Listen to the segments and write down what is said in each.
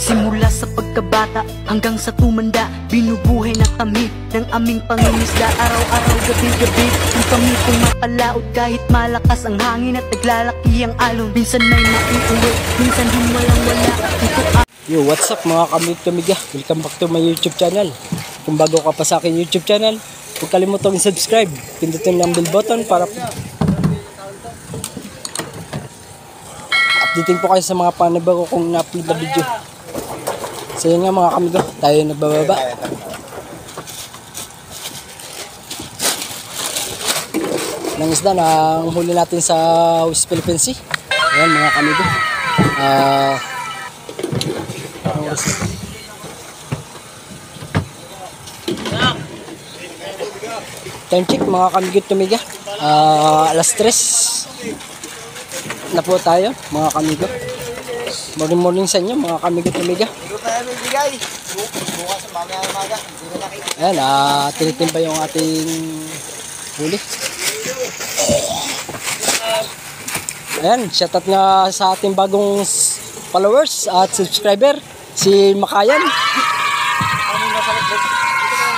Simula sa pagkabata hanggang sa tumanda, binubuhay na kami ng aming pangingisda. Araw-araw, gabi-gabi, ang kami kong mapalaot. Kahit malakas ang hangin at naglalaki ang alon, minsan may maiuwi, minsan din walang wala. Yo, what's up mga kamig-kamiga? Welcome back to my YouTube channel. Kung bago ka pa sa akin YouTube channel, huwag kalimutang subscribe. Pindutin lang bell button para updating po kayo sa mga panabago kong na-upload na video. So yun nga mga kamigo, tayo nagbababa. Ng isda na huli natin sa West Philippine Sea. Ayan mga kamigo. Time check mga kamigo tumiga. Alas 3 na po tayo mga kamigo. Morning sa inyo mga kamigo tumiga. Ayan, tinitimba yung ating huli. Ayan, shoutout nga sa ating bagong followers at subscriber, si Makayan.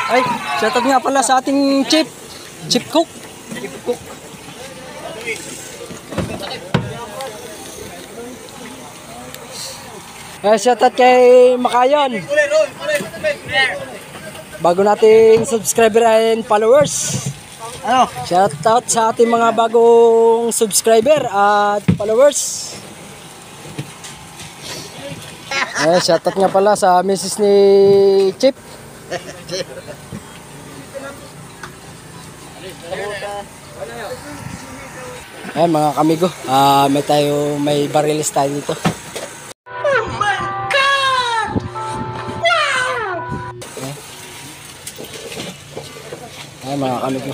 Ay, shoutout nga pala sa ating Chip Cook. Shoutout kay Makayan. Bago nating subscriber and followers. Shoutout sa ating mga bagong subscriber at followers. Shoutout nga pala sa Mrs. ni Chip. Ayan mga kamigo, may barilis tayo dito. Ay mga kamigo.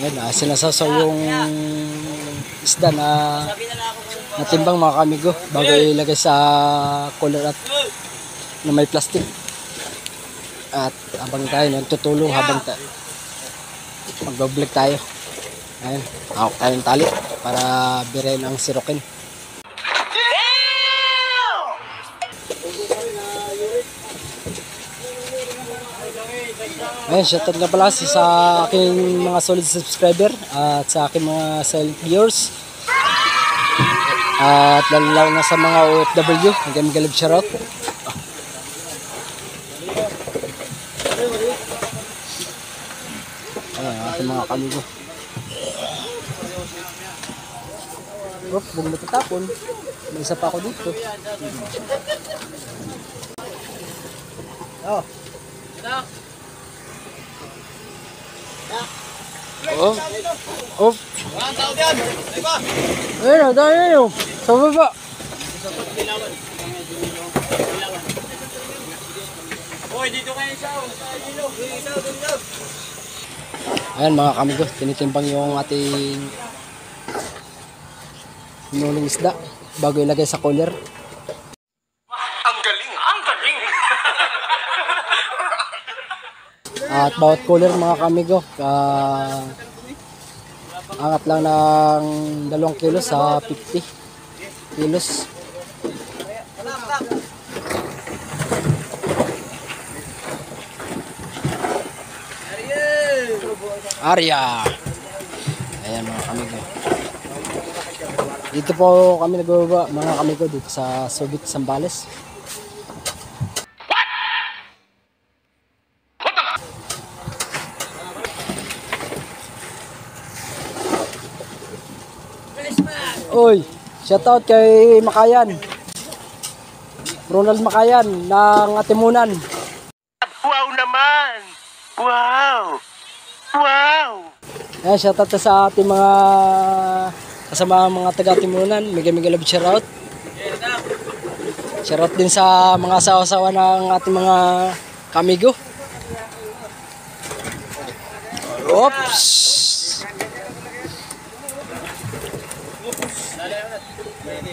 Ayan, sinasasaw yung isda na natimbang mga kamigo bago ilagay sa cooler at na may plastic. At habang tayo tutulong habang mag-vlog tayo. Ayun, hawak tayong tali para birin ang sirokin. Ayun, shoutout nga pala sa aking mga solid subscriber at sa aking mga silent viewers. At lalo na sa mga OFW, nag-galib shoutout. Ating mga kamigo. Huwag mo tatapon. May isa pa ako dito. Ayun, dahil yun. Sa baba. Ayan mga kamigo, tinitimbang yung ating hinuling isda bago ilagay sa cooler. Ang galing! Ang galing! At bawat cooler mga kamigo, angat lang ng 2 kilos sa 50 kilos. Arya. Ayan mga kamigo. Dito po kami nagbababa mga kamigo dito sa Subic, Zambales. Oy, shoutout kay Makayan. Ronald Makayan ng Atimunan. Wow naman! Wow! Wow! Ayan, shoutout sa ating mga kasama mga taga-Timunan. Mega love shoutout. Shoutout din sa mga asawa-asawa ng ating mga kamigo. Oops! Yan,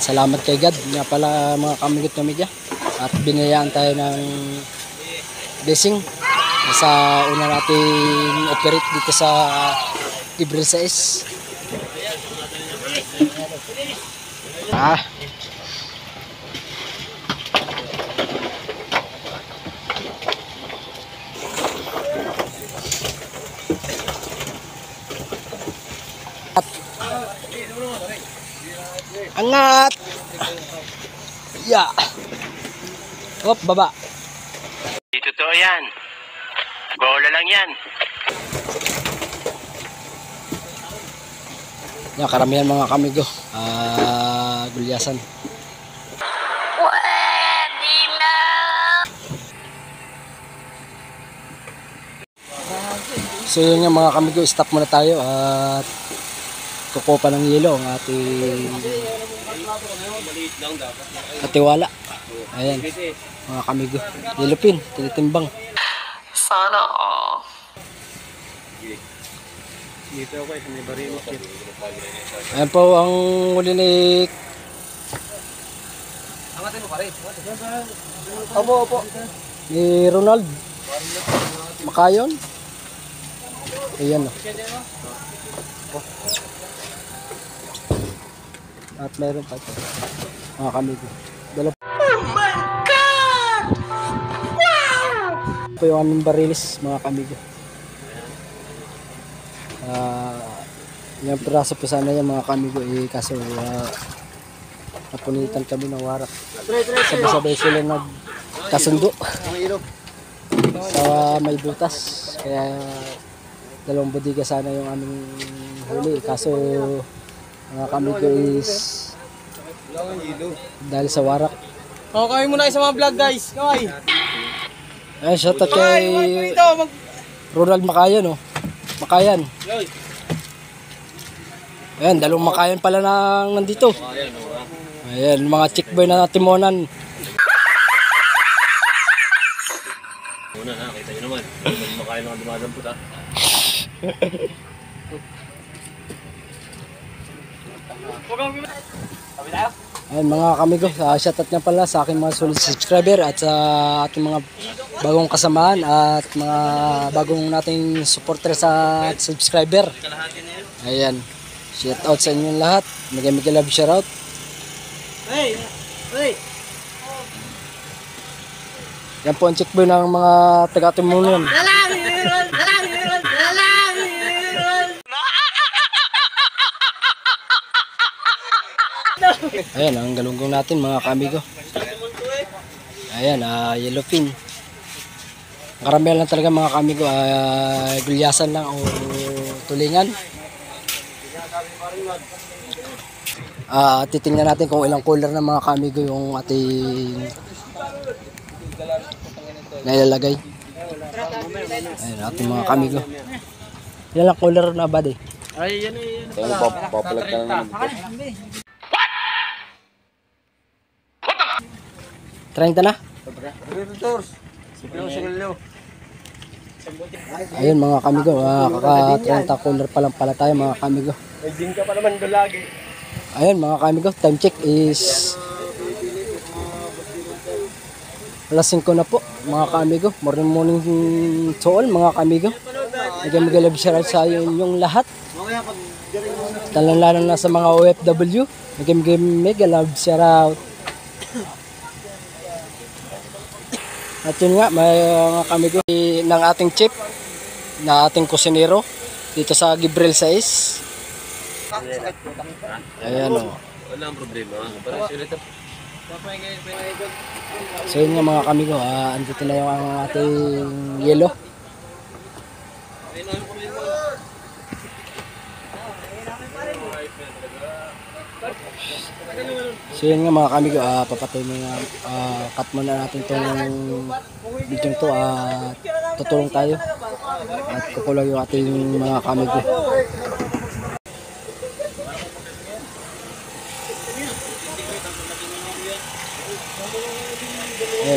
salamat kay God nga pala mga kamigot na media. At binayaan tayo ng blessing sa una nating operate dito sa Gabriel 6. Angat! Ya! Hop, baba. Di totoo yan. Bola lang yan. Yan, karamihan mga kamigo. Gulyasan. So yun nga mga kamigo, stop muna tayo at kukuha pa ng yelo ang ating katiwala. Ayan mga kamigo, yelo pin, tinitimbang. Sana all. Ayan po ang huli ni ni Ronald Makayon. Ayan o. At meron pa ito mga kamigo. Oh my God! Wow! Ito yung aming barilis mga kamigo. Yung piraso po sana yung mga kamigo kaso napunitan kami ng warak. Sabay-sabay sila nagkasundo sa may butas. Kaya dalawang budiga sana yung aming huli. Kaso mga kamigo is dahil sa warak. Kawin muna kayo sa mga vlog guys. Kawin. Ay, shout out kay Ronald Makayan oh. Makayan. Ayan, dalawang Makayan pala nang nandito. Ayan, mga chick boy na timonan. Una na, kita nyo naman. Makain mga dumadampot ha. Ayan mga kamigo, shoutout nga pala sa aking mga solid subscriber at sa ating mga bagong kasamahan at mga bagong nating supporter sa subscriber. Ayan, shoutout sa inyong lahat. Mega love shoutout. Hey! Hey! Yan po ang checkboy ng mga taga-Timunan. Ayan, ang galunggong natin mga kamigo. Ayan, yellowfin. Karamihan lang talaga mga kamigo, gulyasan lang o tulingan. Titingnan natin kung ilang color ng mga kamigo yung ating nailalagay. Ayan, ating mga kamigo. Ilang color na ba di? Ay, yan eh. Papalag ka na naman. 30 na? Ayun mga kamigo, kaka 30 color pa lang pala tayo mga kamigo. Nagding ka pa naman doon lagi. Ayun mga kamigo, time check is alas 5 na po mga kamigo. Morning to all mga kamigo. Nag-mega love shoutout sa inyong lahat. Lalo na sa mga OFW. Nag-mega love shoutout. At yun nga, may mga kamigo ng ating chip na ating kusinero dito sa Gabriel 6. Ayan o. Walang problema. Parang sulit na. So yun nga mga kamigo, andito na yung ating yelo. So yun nga mga kamigo, papatay mo nga, cut muna natin itong video to at tutulong tayo at kukulang yung ating mga kamigo.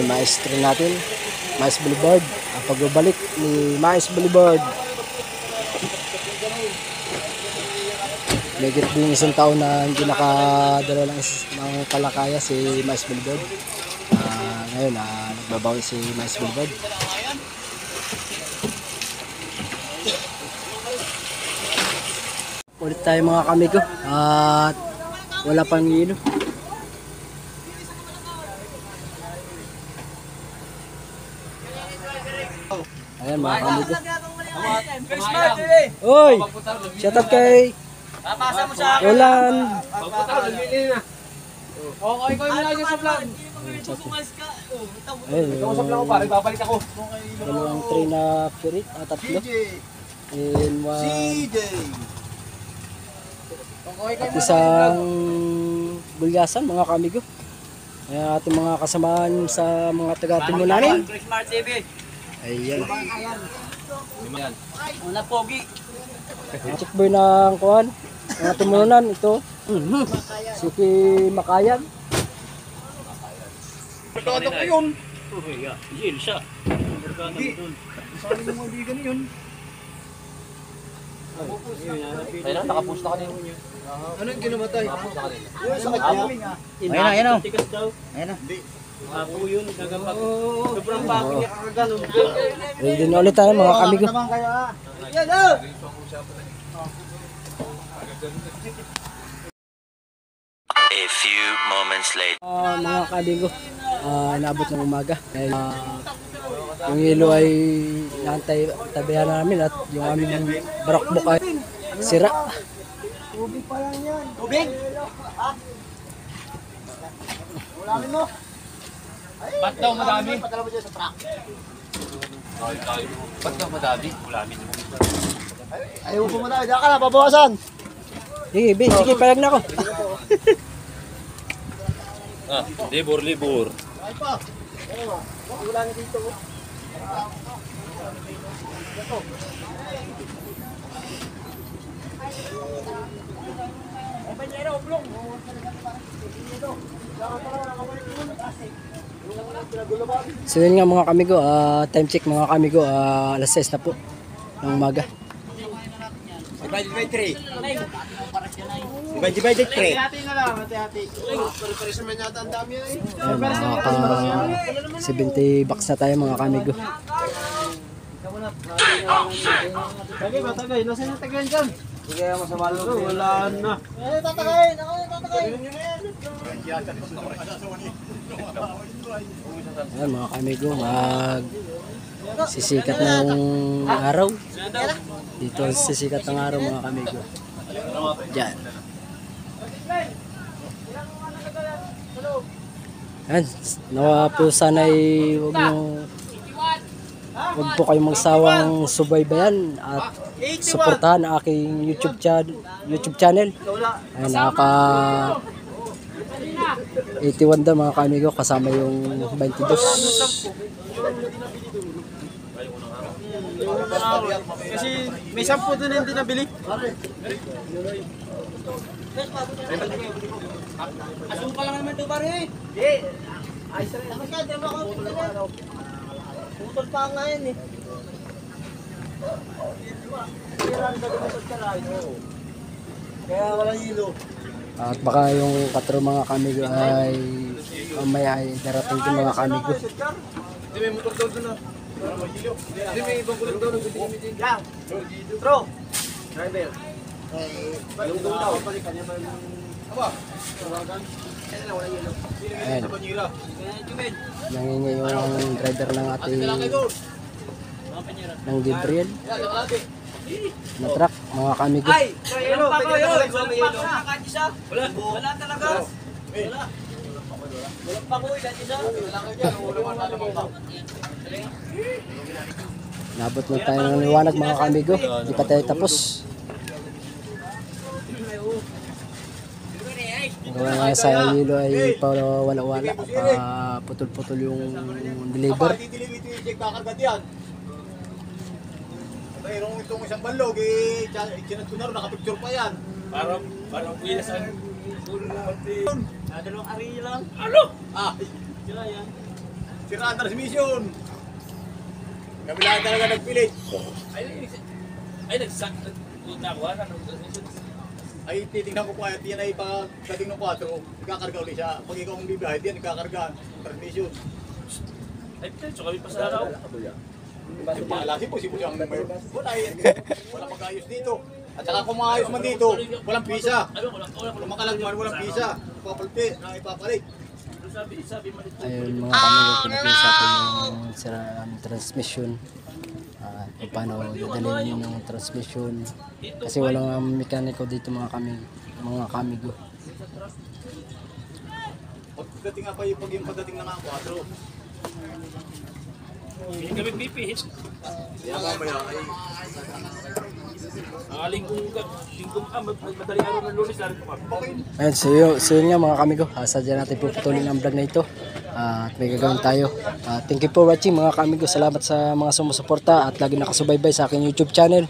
maestro natin, Mais Boulevard. Ang pagbabalik ni Mais Boulevard. Megit din isang taon na hindi nakadala ng kalakaya si Mais Boulevard. Ngayon, nagbabawi si Mais Boulevard. Ulit tayo mga kamigo at wala pang hilo. Ayan mga kamigo. Oy! Shout out kay Roland. Okay, ko muna dyan sa vlog. Ayun, Ikaw sa vlog ko pare, babalik ako. dalawang tray na pirit, tatlo. And one, at isang gulyasan mga kamigo. Ayan ating mga kasamaan sa mga taga-timunanin. Ayan. Una pogi. Check boy ng kuhan. Mga timunan ito. Siki Makayan. Pagkakata ko yun. Yun siya. Saan mo hindi ganun yun? Ayun na, nakapost na kanina. Ano yung ginamatay? Ayan na, ayan na. Tikas daw. Ayan na. Apo yun, nagambag. Sobrang paki niya kaganon. Ready na ulit tayo mga kamigo. Yan oh! A few moments later. Mga kamigo, naabot ng umaga. Dahil yung hilo ay naantay tabihan namin at yung aming barakbok ay sira. Tubig pa lang yan. Tubig? Ulamin mo. Ba't daw madami? Patala mo dyan sa truck. Ba't daw madami? Ulamin mo. Ayaw mo pumunta. Diyan ka na, babawasan. Sige, sige, palag na ako. Libur. Ay pa. Wala na dito. So yun nga mga kamigo, time check mga kamigo, alas 6 na po ng umaga. Divided by 3. Divided 3. Hati-hati na lang, hati-hati. Pare-pares naman yata ang dami yan eh. Ayan, 70 bucks na tayo mga kamigo. Tagay ba, tagay? Nasaan yung tagay dyan? Sige, masama loob. Wala na. Eh, tatagay! Ako yung tatagay! Ayan mga kamigo, sisikat ng araw. Dito sisikat ng araw mga kamigo. Diyan. Ayan, nawa po sana'y huwag po kayong magsawang subaybayan at suportahan ang aking YouTube channel. Ay nakaka 81 daw mga kamigo, kasama yung 22. Kasi may 10 doon hindi nabili. Asong pa lang naman ito pare. Hindi. Ayos rin. Ano ka? Di ba ako? Putol pa nga yan eh. Kaya walang hilo. At baka yung katro mga kamigo ay mamaya ay darating yung mga kamigo. Hindi may motor daw doon na. Hindi may ibang kulot daw. Yan. Bro. Driver. Yung doon daw. Palikan niya man. Aba. Ayan. Nangingi yung driver ng ating ng Gabriel na truck mga kamigo. Ay! Ilan pa ko yun? Wala talaga. Wala. Wala pa ko ilan isa. Nabot na tayo ng liwanag mga kamigo. Di pa tayo tapos. Gawa nga sa hilo ay wala-wala. Putol-putol yung deliver. Kakargad yan. Mayroong itong isang balog, chinat ko na rin, nakapicture pa yan. Parang pilasan. Dalawang ari lang. Ano? Ah, sila yan. Sira ang transmission. Kami lang talaga nagpilit. Ay, nagsakit. Nakuha na ng transmission. Ay, titignan ko po at yan ay pagdating ng 4, nagkakarga ulit siya. Pag ikaw ang bibiyahid, yan nagkakarga. Transmission. Ay, so kami pa sa araw. Yung paalasin po, si Busang may... Wala pag-ayos dito. At saka kung maayos man dito, walang pisa. Kung makalagman, walang pisa. Ipapalit. Ayun mga kamigo, pinag-uusapan yung sira ng transmission. Kung paano dadalhin yun yung transmission. Kasi walang mekaniko dito mga kamigo. Pagdating nga pa yung pagdating na nga 4. Hindi kami pipihit. Yan mamaya ay... Lingkong madali araw ng Lunes na rin po. Ayun, so yun nga mga kamigo. Sadya natin puputulin ang vlog na ito. At may gagawin tayo. Thank you for watching mga kamigo. Salamat sa mga sumusuporta at lagi nakasubaybay sa aking YouTube channel.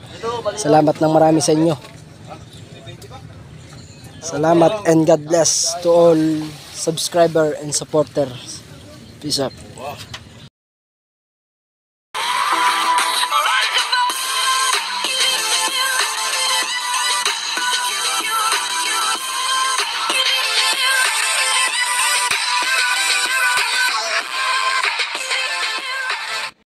Salamat ng marami sa inyo. Salamat and God bless to all subscriber and supporters. Peace out.